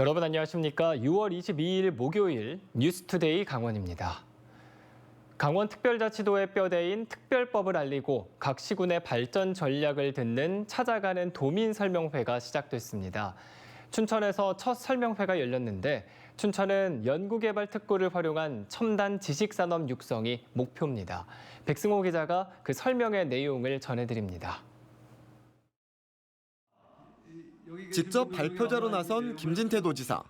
여러분 안녕하십니까? 6월 22일 목요일 뉴스투데이 강원입니다. 강원특별자치도의 뼈대인 특별법을 알리고 각 시군의 발전 전략을 듣는 찾아가는 도민설명회가 시작됐습니다. 춘천에서 첫 설명회가 열렸는데 춘천은 연구개발 특구를 활용한 첨단 지식산업 육성이 목표입니다. 백승호 기자가 그 설명의 내용을 전해드립니다. 직접 발표자로 나선 김진태 도지사.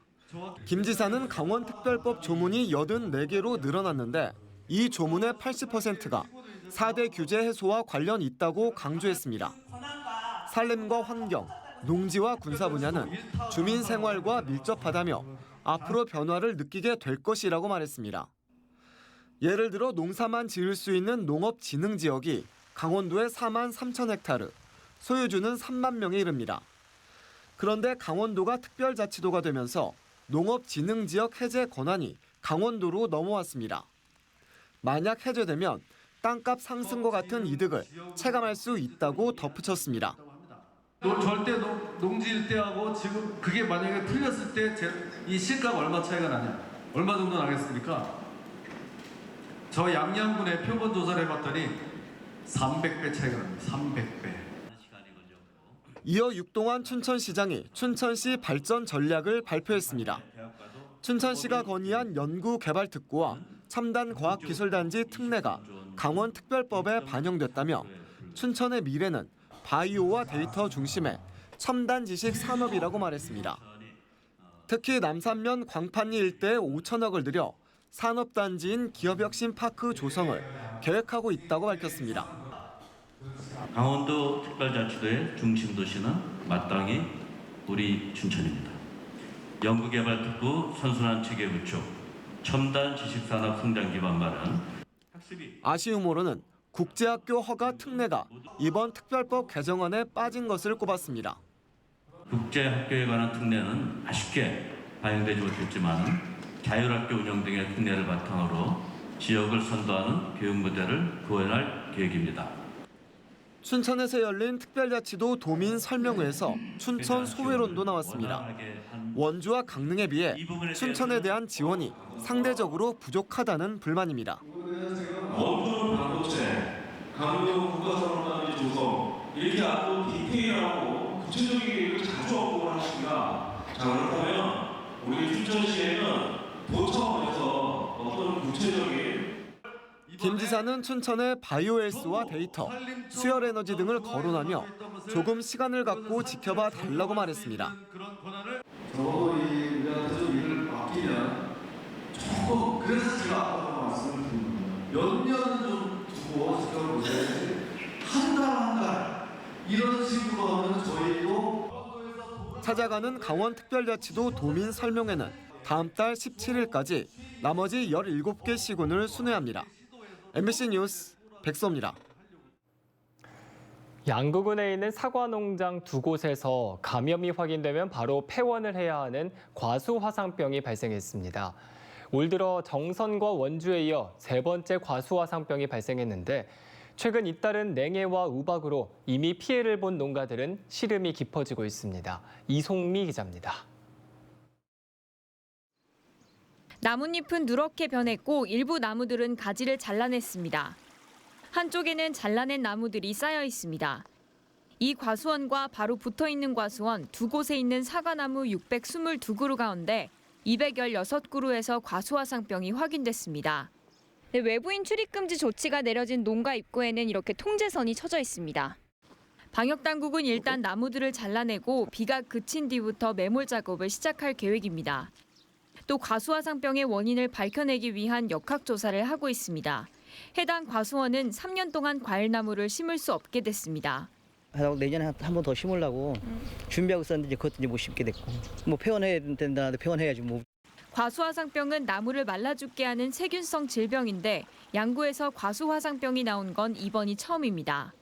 김 지사는 강원특별법 조문이 84개로 늘어났는데 이 조문의 80%가 4대 규제 해소와 관련 있다고 강조했습니다. 산림과 환경, 농지와 군사 분야는 주민 생활과 밀접하다며 앞으로 변화를 느끼게 될 것이라고 말했습니다. 예를 들어 농사만 지을 수 있는 농업진흥지역이 강원도의 4만 3천 헥타르, 소유주는 3만 명에 이릅니다. 그런데 강원도가 특별자치도가 되면서 농업진흥지역 해제 권한이 강원도로 넘어왔습니다. 만약 해제되면 땅값 상승과 같은 이득을 체감할 수 있다고 덧붙였습니다. 절대 농지 일대하고 지금 그게 만약에 풀렸을 때 이 시가가 얼마 차이가 나냐? 얼마 정도 나겠습니까? 저 양양군의 표본 조사를 해봤더니 300배 차이가 납니다. 300배. 이어 육동환 춘천시장이 춘천시 발전 전략을 발표했습니다. 춘천시가 건의한 연구개발특구와 첨단과학기술단지 특례가 강원특별법에 반영됐다며 춘천의 미래는 바이오와 데이터 중심의 첨단 지식 산업이라고 말했습니다. 특히 남산면 광판리 일대에 5천억을 들여 산업단지인 기업혁신파크 조성을 계획하고 있다고 밝혔습니다. 강원도 특별자치도의 중심 도시는 마땅히 우리 춘천입니다. 연구개발특구 선순환 체계 구축, 첨단 지식산업 성장 기반 마련. 아쉬움으로는 국제학교 허가 특례가 이번 특별법 개정안에 빠진 것을 꼽았습니다. 국제학교에 관한 특례는 아쉽게 반영되지 못했지만 자율학교 운영 등의 특례를 바탕으로 지역을 선도하는 교육 모델을 구현할 계획입니다. 춘천에서 열린 특별자치도 도민 설명회에서 춘천 소외론도 나왔습니다. 원주와 강릉에 비해 춘천에 대한 지원이 상대적으로 부족하다는 불만입니다. 원주는 반도체, 강릉은 국가산업단지 조성 이렇게 아주 디테일하고 구체적인 계획을 자주 언급을 하십니다. 자, 그렇다면 우리 춘천시에는 도 차원에서 어떤 구체적인 김 지사는 춘천의 바이오헬스와 데이터, 수열에너지 등을 거론하며 조금 시간을 갖고 지켜봐 달라고 말했습니다. 적어도 우리한테 좀 일을 맡기면 조금 그래서 제가 아까 말씀을 드린 겁니다. 몇 년은 좀 두고 지켜보셔야지 한 달 이런 식으로 하면 저희도 찾아가는 강원특별자치도 도민 설명회는 다음 달 17일까지 나머지 17개 시군을 순회합니다. MBC 뉴스 백서입니다. 양구군에 있는 사과농장 2곳에서 감염이 확인되면 바로 폐원을 해야 하는 과수화상병이 발생했습니다. 올 들어 정선과 원주에 이어 3번째 과수화상병이 발생했는데 최근 잇따른 냉해와 우박으로 이미 피해를 본 농가들은 시름이 깊어지고 있습니다. 이송미 기자입니다. 나뭇잎은 누렇게 변했고 일부 나무들은 가지를 잘라냈습니다. 한쪽에는 잘라낸 나무들이 쌓여 있습니다. 이 과수원과 바로 붙어있는 과수원 2곳에 있는 사과나무 622그루 가운데 216그루에서 과수화상병이 확인됐습니다. 외부인 출입금지 조치가 내려진 농가 입구에는 이렇게 통제선이 쳐져 있습니다. 방역당국은 일단 나무들을 잘라내고 비가 그친 뒤부터 매몰 작업을 시작할 계획입니다. 또 과수화상병의 원인을 밝혀내기 위한 역학조사를 하고 있습니다. 해당 과수원은 3년 동안 과일나무를 심을 수 없게 됐습니다. 내년에 한 번 더 심으려고 준비하고 있었는데 그것도 이제 못 심게 됐고 뭐 폐원해야 된다는데 폐원해야지 뭐. 과수화상병은 나무를 말라 죽게 하는 세균성 질병인데 양구에서 과수화상병이 나온 건 이번이 처음입니다.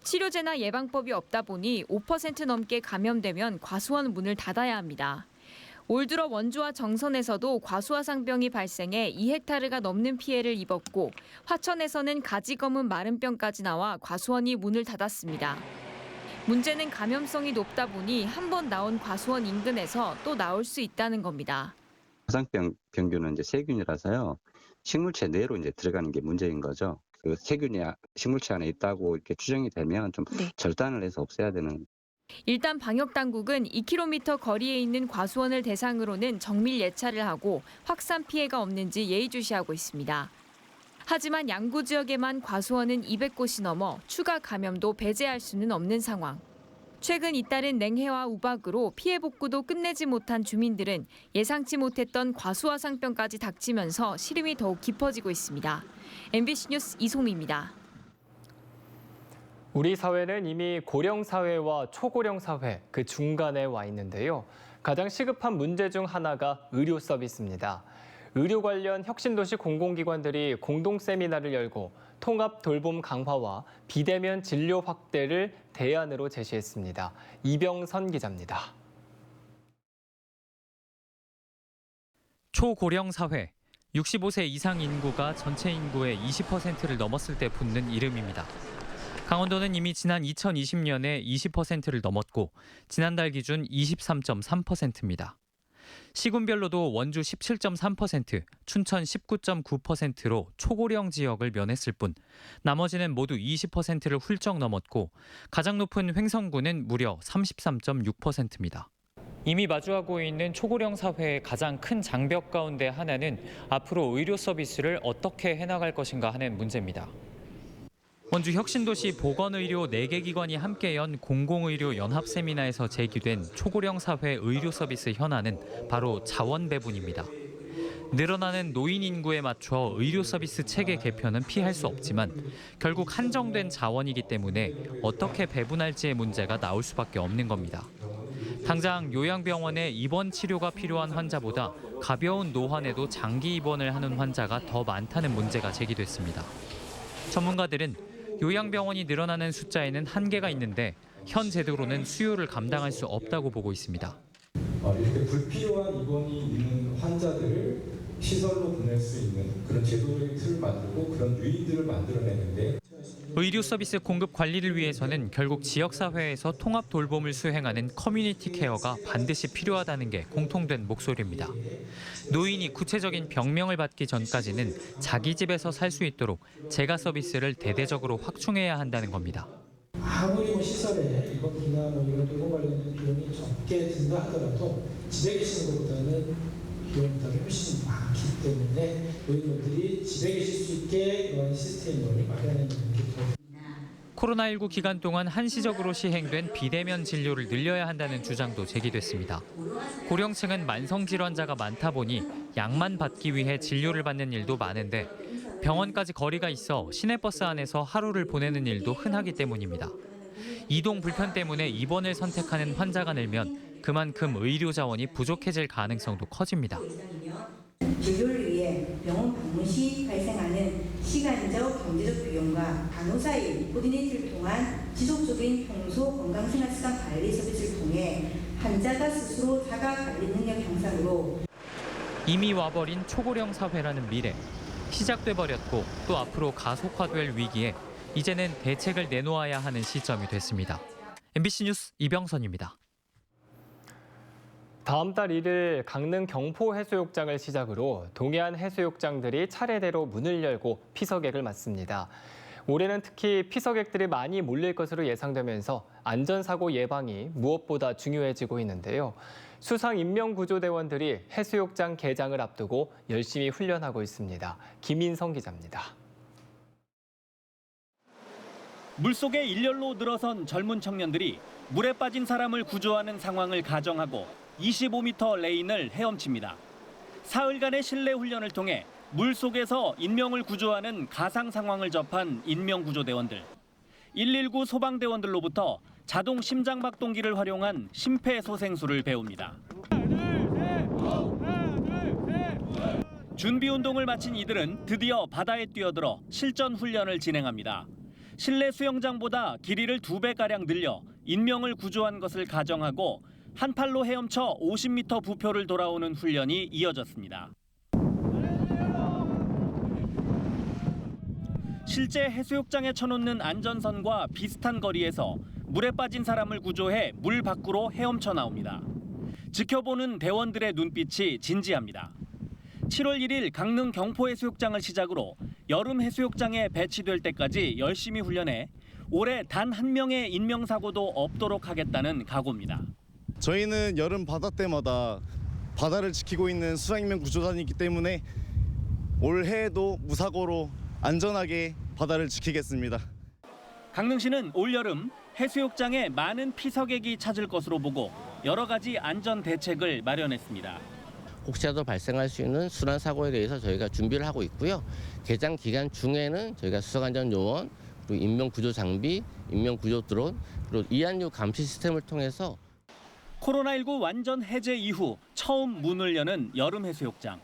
치료제나 예방법이 없다 보니 5% 넘게 감염되면 과수원 문을 닫아야 합니다. 올 들어 원주와 정선에서도 과수화상병이 발생해 2헥타르가 넘는 피해를 입었고 화천에서는 가지 검은 마른병까지 나와 과수원이 문을 닫았습니다. 문제는 감염성이 높다 보니 한 번 나온 과수원 인근에서 또 나올 수 있다는 겁니다. 화상병균은 이제 세균이라서요. 식물체 내로 이제 들어가는 게 문제인 거죠. 그 세균이 식물체 안에 있다고 이렇게 추정이 되면 좀 절단을 해서 없애야 되는. 일단 방역 당국은 2km 거리에 있는 과수원을 대상으로는 정밀 예찰을 하고 확산 피해가 없는지 예의주시하고 있습니다. 하지만 양구 지역에만 과수원은 200곳이 넘어 추가 감염도 배제할 수는 없는 상황. 최근 잇따른 냉해와 우박으로 피해 복구도 끝내지 못한 주민들은 예상치 못했던 과수화상병까지 닥치면서 시름이 더욱 깊어지고 있습니다. MBC 뉴스 이송미입니다. 우리 사회는 이미 고령 사회와 초고령 사회 그 중간에 와 있는데요. 가장 시급한 문제 중 하나가 의료 서비스입니다. 의료 관련 혁신도시 공공기관들이 공동 세미나를 열고 통합 돌봄 강화와 비대면 진료 확대를 대안으로 제시했습니다. 이병선 기자입니다. 초고령 사회, 65세 이상 인구가 전체 인구의 20%를 넘었을 때 붙는 이름입니다. 강원도는 이미 지난 2020년에 20%를 넘었고 지난달 기준 23.3%입니다. 시군별로도 원주 17.3%, 춘천 19.9%로 초고령 지역을 면했을 뿐 나머지는 모두 20%를 훌쩍 넘었고 가장 높은 횡성군은 무려 33.6%입니다. 이미 마주하고 있는 초고령 사회의 가장 큰 장벽 가운데 하나는 앞으로 의료 서비스를 어떻게 해나갈 것인가 하는 문제입니다. 원주 혁신도시 보건의료 4개 기관이 함께 연 공공의료 연합 세미나에서 제기된 초고령 사회 의료 서비스 현안은 바로 자원 배분입니다. 늘어나는 노인 인구에 맞춰 의료 서비스 체계 개편은 피할 수 없지만 결국 한정된 자원이기 때문에 어떻게 배분할지의 문제가 나올 수밖에 없는 겁니다. 당장 요양병원에 입원 치료가 필요한 환자보다 가벼운 노환에도 장기 입원을 하는 환자가 더 많다는 문제가 제기됐습니다. 전문가들은 요양병원이 늘어나는 숫자에는 한계가 있는데 현 제도로는 수요를 감당할 수 없다고 보고 있습니다. 이렇게 불필요한 입원이 있는 환자들을 시설로 보낼 수 있는 그런 제도적인 틀을 만들고 그런 유인들을 만들어내는데 의료 서비스 공급 관리를 위해서는 결국 지역사회에서 통합 돌봄을 수행하는 커뮤니티 케어가 반드시 필요하다는 게 공통된 목소리입니다. 노인이 구체적인 병명을 받기 전까지는 자기 집에서 살 수 있도록 재가 서비스를 대대적으로 확충해야 한다는 겁니다. 아무리 시설에 입원비나 이런 돌봄 관련된 비용이 적게 든다 하더라도 집에 계시는 것보다는 비용 부담이 훨씬 많기 때문에 노인분들이 집에 계실 수 있게 이런 시스템을 마련해 놓는 게 코로나19 기간 동안 한시적으로 시행된 비대면 진료를 늘려야 한다는 주장도 제기됐습니다. 고령층은 만성질환자가 많다 보니 약만 받기 위해 진료를 받는 일도 많은데 병원까지 거리가 있어 시내버스 안에서 하루를 보내는 일도 흔하기 때문입니다. 이동 불편 때문에 입원을 선택하는 환자가 늘면 그만큼 의료 자원이 부족해질 가능성도 커집니다. 진료를 위해 병원 방문 시 발생하는 시간적, 경제적 비용과 간호사의 코디네이트를 통한 지속적인 평소 건강생활습관 관리 서비스를 통해 환자가 스스로 자가 관리 능력 향상으로 이미 와버린 초고령 사회라는 미래, 시작돼 버렸고 또 앞으로 가속화될 위기에 이제는 대책을 내놓아야 하는 시점이 됐습니다. MBC 뉴스 이병선입니다. 다음 달 1일 강릉 경포 해수욕장을 시작으로 동해안 해수욕장들이 차례대로 문을 열고 피서객을 맞습니다. 올해는 특히 피서객들이 많이 몰릴 것으로 예상되면서 안전사고 예방이 무엇보다 중요해지고 있는데요. 수상인명구조대원들이 해수욕장 개장을 앞두고 열심히 훈련하고 있습니다. 김인성 기자입니다. 물속에 일렬로 늘어선 젊은 청년들이 물에 빠진 사람을 구조하는 상황을 가정하고 25m 레인을 헤엄칩니다. 사흘간의 실내 훈련을 통해 물속에서 인명을 구조하는 가상 상황을 접한 인명구조대원들. 119 소방대원들로부터 자동 심장박동기를 활용한 심폐소생술을 배웁니다. 준비운동을 마친 이들은 드디어 바다에 뛰어들어 실전 훈련을 진행합니다. 실내 수영장보다 길이를 2배가량 늘려 인명을 구조한 것을 가정하고 한 팔로 헤엄쳐 50m 부표를 돌아오는 훈련이 이어졌습니다. 실제 해수욕장에 쳐놓는 안전선과 비슷한 거리에서 물에 빠진 사람을 구조해 물 밖으로 헤엄쳐 나옵니다. 지켜보는 대원들의 눈빛이 진지합니다. 7월 1일 강릉 경포해수욕장을 시작으로 여름 해수욕장에 배치될 때까지 열심히 훈련해 올해 단 한 명의 인명사고도 없도록 하겠다는 각오입니다. 저희는 여름 바다 때마다 바다를 지키고 있는 수상인명 구조단이기 때문에 올해에도 무사고로 안전하게 바다를 지키겠습니다. 강릉시는 올여름 해수욕장에 많은 피서객이 찾을 것으로 보고 여러 가지 안전 대책을 마련했습니다. 혹시라도 발생할 수 있는 순환 사고에 대해서 저희가 준비를 하고 있고요. 개장 기간 중에는 저희가 수석안전 요원, 그리고 인명 구조 장비, 인명 구조 드론, 그리고 이안류 감시 시스템을 통해서 코로나19 완전 해제 이후 처음 문을 여는 여름 해수욕장.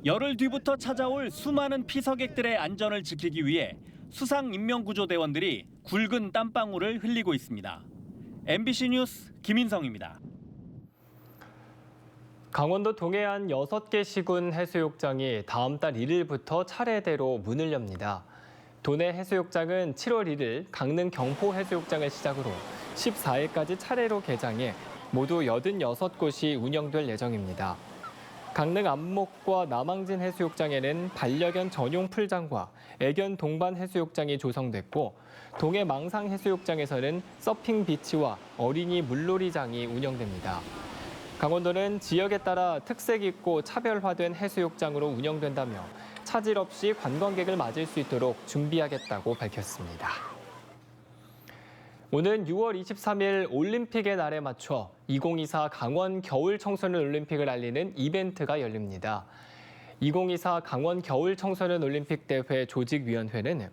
열흘 뒤부터 찾아올 수많은 피서객들의 안전을 지키기 위해 수상 인명구조대원들이 굵은 땀방울을 흘리고 있습니다. MBC 뉴스 김인성입니다. 강원도 동해안 6개 시군 해수욕장이 다음 달 1일부터 차례대로 문을 엽니다. 도내 해수욕장은 7월 1일 강릉 경포해수욕장을 시작으로 14일까지 차례로 개장해 모두 86곳이 운영될 예정입니다. 강릉 안목과 남항진 해수욕장에는 반려견 전용 풀장과 애견 동반 해수욕장이 조성됐고 동해 망상 해수욕장에서는 서핑 비치와 어린이 물놀이장이 운영됩니다. 강원도는 지역에 따라 특색 있고 차별화된 해수욕장으로 운영된다며 차질 없이 관광객을 맞을 수 있도록 준비하겠다고 밝혔습니다. 오는 6월 23일 올림픽의 날에 맞춰 2024 강원 겨울 청소년 올림픽을 알리는 이벤트가 열립니다. 2024 강원 겨울 청소년 올림픽 대회 조직위원회는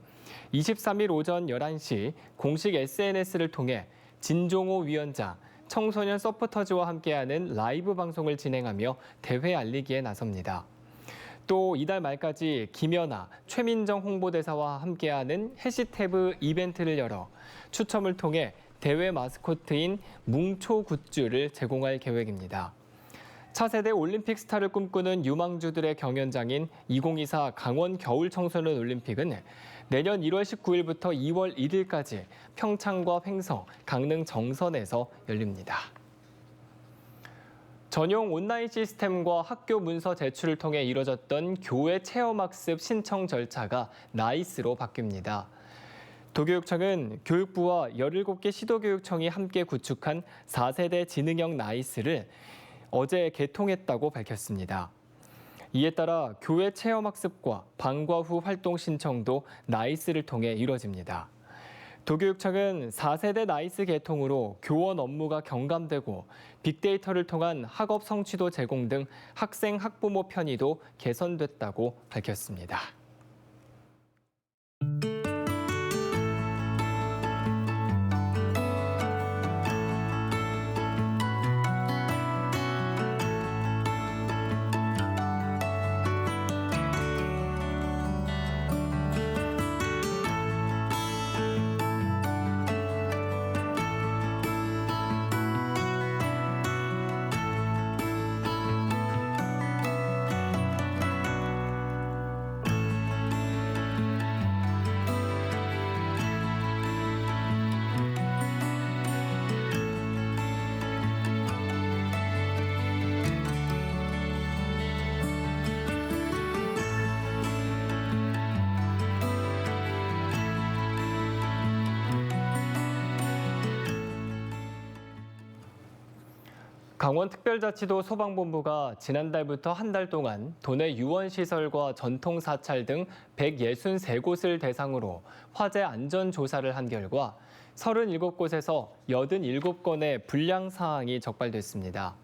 23일 오전 11시 공식 SNS를 통해 진종호 위원장, 청소년 서포터즈와 함께하는 라이브 방송을 진행하며 대회 알리기에 나섭니다. 또 이달 말까지 김연아, 최민정 홍보대사와 함께하는 해시태그 이벤트를 열어 추첨을 통해 대회 마스코트인 뭉초 굿즈를 제공할 계획입니다. 차세대 올림픽 스타를 꿈꾸는 유망주들의 경연장인 2024 강원 겨울 청소년 올림픽은 내년 1월 19일부터 2월 1일까지 평창과 횡성, 강릉 정선에서 열립니다. 전용 온라인 시스템과 학교 문서 제출을 통해 이뤄졌던 교외 체험학습 신청 절차가 나이스로 바뀝니다. 도교육청은 교육부와 17개 시도교육청이 함께 구축한 4세대 지능형 나이스를 어제 개통했다고 밝혔습니다. 이에 따라 교외 체험학습과 방과 후 활동 신청도 나이스를 통해 이뤄집니다. 도교육청은 4세대 나이스 개통으로 교원 업무가 경감되고 빅데이터를 통한 학업 성취도 제공 등 학생 학부모 편의도 개선됐다고 밝혔습니다. 강원특별자치도 소방본부가 지난달부터 한 달 동안 도내 유원시설과 전통사찰 등 163곳을 대상으로 화재 안전조사를 한 결과 37곳에서 87건의 불량사항이 적발됐습니다.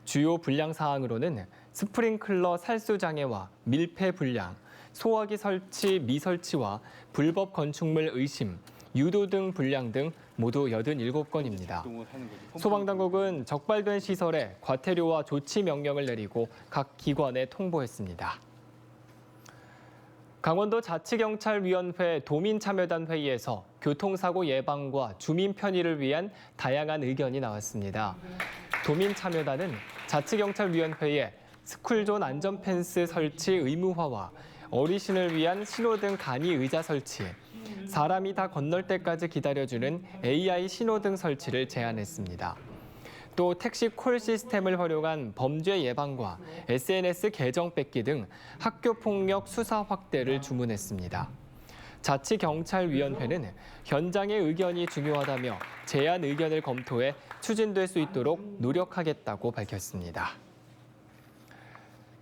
주요 불량사항으로는 스프링클러 살수장애와 밀폐 불량, 소화기 설치 미설치와 불법 건축물 의심, 유도 등 불량 등 모두 87건입니다. 소방당국은 적발된 시설에 과태료와 조치 명령을 내리고 각 기관에 통보했습니다. 강원도 자치경찰위원회 도민참여단 회의에서 교통사고 예방과 주민 편의를 위한 다양한 의견이 나왔습니다. 도민참여단은 자치경찰위원회에 스쿨존 안전펜스 설치 의무화와 어르신을 위한 신호등 간이 의자 설치, 사람이 다 건널 때까지 기다려주는 AI 신호등 설치를 제안했습니다. 또 택시 콜 시스템을 활용한 범죄 예방과 SNS 계정 뺏기 등 학교 폭력 수사 확대를 주문했습니다. 자치경찰위원회는 현장의 의견이 중요하다며 제안 의견을 검토해 추진될 수 있도록 노력하겠다고 밝혔습니다.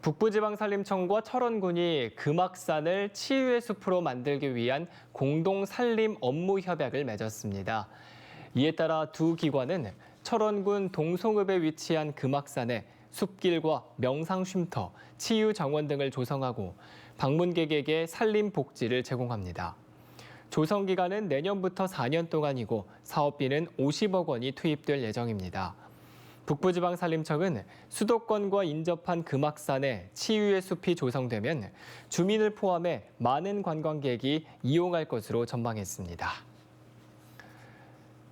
북부지방산림청과 철원군이 금악산을 치유의 숲으로 만들기 위한 공동 산림 업무 협약을 맺었습니다. 이에 따라 두 기관은 철원군 동송읍에 위치한 금악산에 숲길과 명상 쉼터, 치유 정원 등을 조성하고 방문객에게 산림 복지를 제공합니다. 조성 기간은 내년부터 4년 동안이고 사업비는 50억 원이 투입될 예정입니다. 북부지방산림청은 수도권과 인접한 금악산에 치유의 숲이 조성되면 주민을 포함해 많은 관광객이 이용할 것으로 전망했습니다.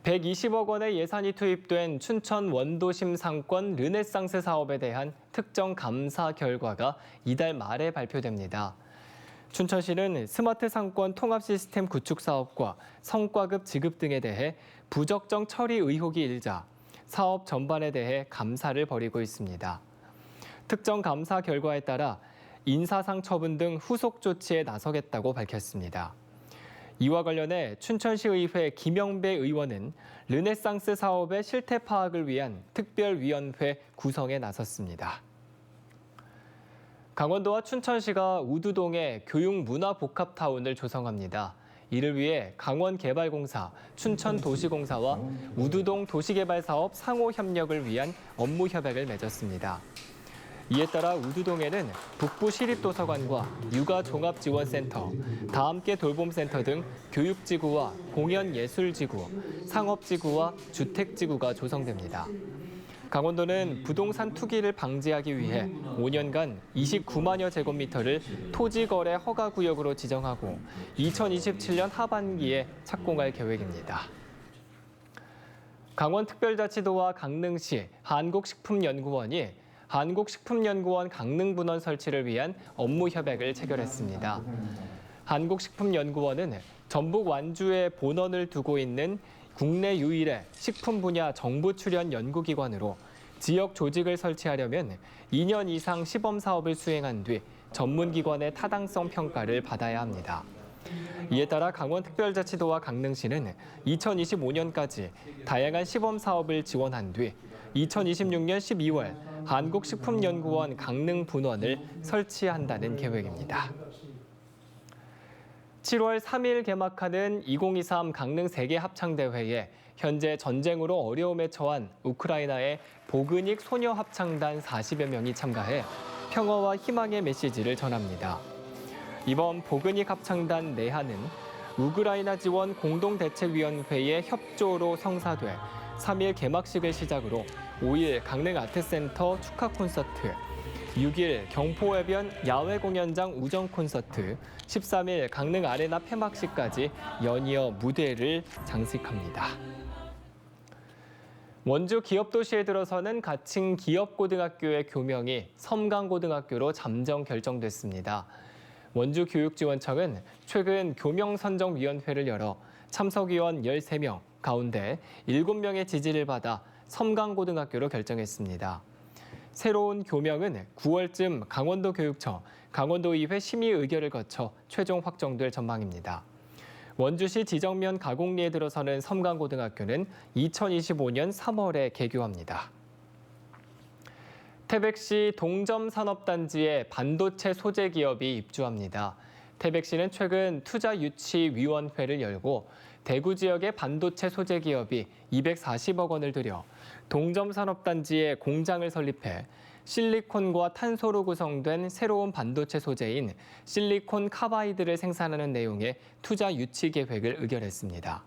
120억 원의 예산이 투입된 춘천 원도심 상권 르네상스 사업에 대한 특정 감사 결과가 이달 말에 발표됩니다. 춘천시는 스마트 상권 통합 시스템 구축 사업과 성과급 지급 등에 대해 부적정 처리 의혹이 일자 사업 전반에 대해 감사를 벌이고 있습니다. 특정 감사 결과에 따라 인사상 처분 등 후속 조치에 나서겠다고 밝혔습니다. 이와 관련해 춘천시의회 김영배 의원은 르네상스 사업의 실태 파악을 위한 특별위원회 구성에 나섰습니다. 강원도와 춘천시가 우두동에 교육문화복합타운을 조성합니다. 이를 위해 강원개발공사, 춘천도시공사와 우두동 도시개발사업 상호 협력을 위한 업무 협약을 맺었습니다. 이에 따라 우두동에는 북부시립도서관과 육아종합지원센터, 다함께 돌봄센터 등 교육지구와 공연예술지구, 상업지구와 주택지구가 조성됩니다. 강원도는 부동산 투기를 방지하기 위해 5년간 29만여 제곱미터를 토지거래 허가구역으로 지정하고 2027년 하반기에 착공할 계획입니다. 강원특별자치도와 강릉시, 한국식품연구원이 한국식품연구원 강릉분원 설치를 위한 업무 협약을 체결했습니다. 한국식품연구원은 전북 완주에 본원을 두고 있는 국내 유일의 식품 분야 정부 출연 연구기관으로 지역 조직을 설치하려면 2년 이상 시범 사업을 수행한 뒤 전문기관의 타당성 평가를 받아야 합니다. 이에 따라 강원특별자치도와 강릉시는 2025년까지 다양한 시범 사업을 지원한 뒤 2026년 12월 한국식품연구원 강릉분원을 설치한다는 계획입니다. 7월 3일 개막하는 2023 강릉 세계 합창대회에 현재 전쟁으로 어려움에 처한 우크라이나의 보그닉 소녀 합창단 40여 명이 참가해 평화와 희망의 메시지를 전합니다. 이번 보그닉 합창단 내한은 우크라이나 지원 공동대책위원회의 협조로 성사돼 3일 개막식을 시작으로 5일 강릉 아트센터 축하 콘서트, 6일 경포해변 야외 공연장 우정 콘서트, 13일 강릉 아레나 폐막식까지 연이어 무대를 장식합니다. 원주 기업도시에 들어서는 가칭 기업고등학교의 교명이 섬강고등학교로 잠정 결정됐습니다. 원주교육지원청은 최근 교명선정위원회를 열어 참석위원 13명 가운데 7명의 지지를 받아 섬강고등학교로 결정했습니다. 새로운 교명은 9월쯤 강원도교육청, 강원도의회 심의 의결을 거쳐 최종 확정될 전망입니다. 원주시 지정면 가곡리에 들어서는 섬강고등학교는 2025년 3월에 개교합니다. 태백시 동점산업단지에 반도체 소재 기업이 입주합니다. 태백시는 최근 투자유치위원회를 열고 대구 지역의 반도체 소재 기업이 240억 원을 들여 동점산업단지에 공장을 설립해 실리콘과 탄소로 구성된 새로운 반도체 소재인 실리콘 카바이드를 생산하는 내용의 투자 유치 계획을 의결했습니다.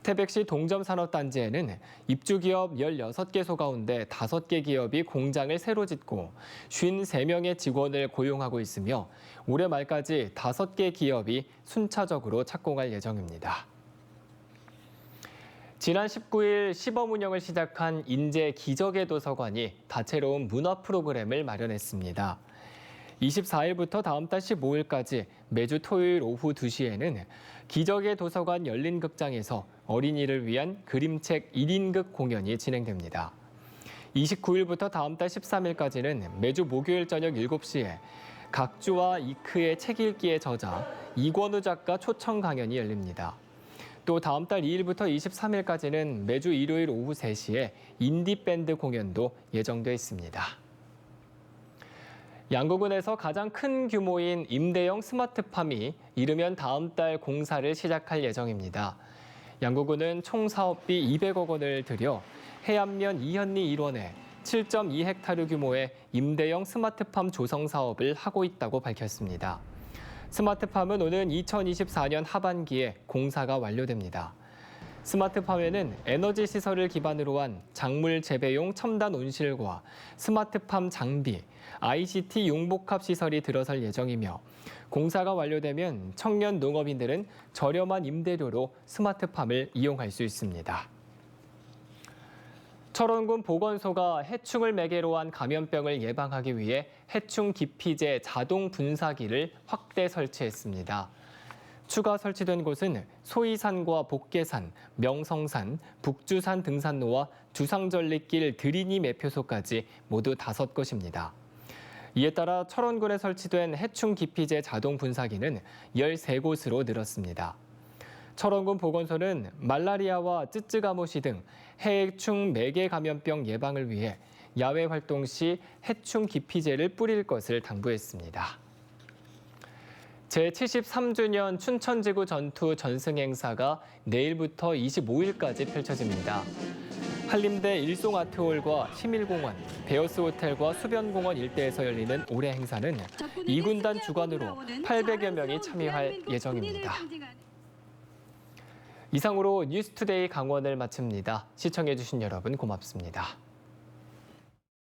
태백시 동점산업단지에는 입주기업 16개소 가운데 5개 기업이 공장을 새로 짓고 53명의 직원을 고용하고 있으며 올해 말까지 5개 기업이 순차적으로 착공할 예정입니다. 지난 19일 시범 운영을 시작한 인제 기적의 도서관이 다채로운 문화 프로그램을 마련했습니다. 24일부터 다음 달 15일까지 매주 토요일 오후 2시에는 기적의 도서관 열린극장에서 어린이를 위한 그림책 1인극 공연이 진행됩니다. 29일부터 다음 달 13일까지는 매주 목요일 저녁 7시에 각주와 이크의 책 읽기의 저자 이권우 작가 초청 강연이 열립니다. 또 다음 달 2일부터 23일까지는 매주 일요일 오후 3시에 인디밴드 공연도 예정돼 있습니다. 양구군에서 가장 큰 규모인 임대형 스마트팜이 이르면 다음 달 공사를 시작할 예정입니다. 양구군은 총 사업비 200억 원을 들여 해안면 이현리 일원에 7.2헥타르 규모의 임대형 스마트팜 조성 사업을 하고 있다고 밝혔습니다. 스마트팜은 오는 2024년 하반기에 공사가 완료됩니다. 스마트팜에는 에너지 시설을 기반으로 한 작물 재배용 첨단 온실과 스마트팜 장비, ICT 융복합 시설이 들어설 예정이며 공사가 완료되면 청년 농업인들은 저렴한 임대료로 스마트팜을 이용할 수 있습니다. 철원군 보건소가 해충을 매개로 한 감염병을 예방하기 위해 해충 기피제 자동 분사기를 확대 설치했습니다. 추가 설치된 곳은 소이산과 복계산, 명성산, 북주산 등산로와 주상절리길 드리니 매표소까지 모두 5곳입니다. 이에 따라 철원군에 설치된 해충 기피제 자동 분사기는 13곳으로 늘었습니다. 철원군 보건소는 말라리아와 쯔쯔가모시 등 해충 매개 감염병 예방을 위해 야외 활동 시 해충 기피제를 뿌릴 것을 당부했습니다. 제73주년 춘천지구 전투 전승행사가 내일부터 25일까지 펼쳐집니다. 한림대 일송아트홀과 희밀공원, 베어스 호텔과 수변공원 일대에서 열리는 올해 행사는 2군단 주관으로 800여 명이 참여할 예정입니다. 이상으로 뉴스투데이 강원을 마칩니다. 시청해주신 여러분 고맙습니다.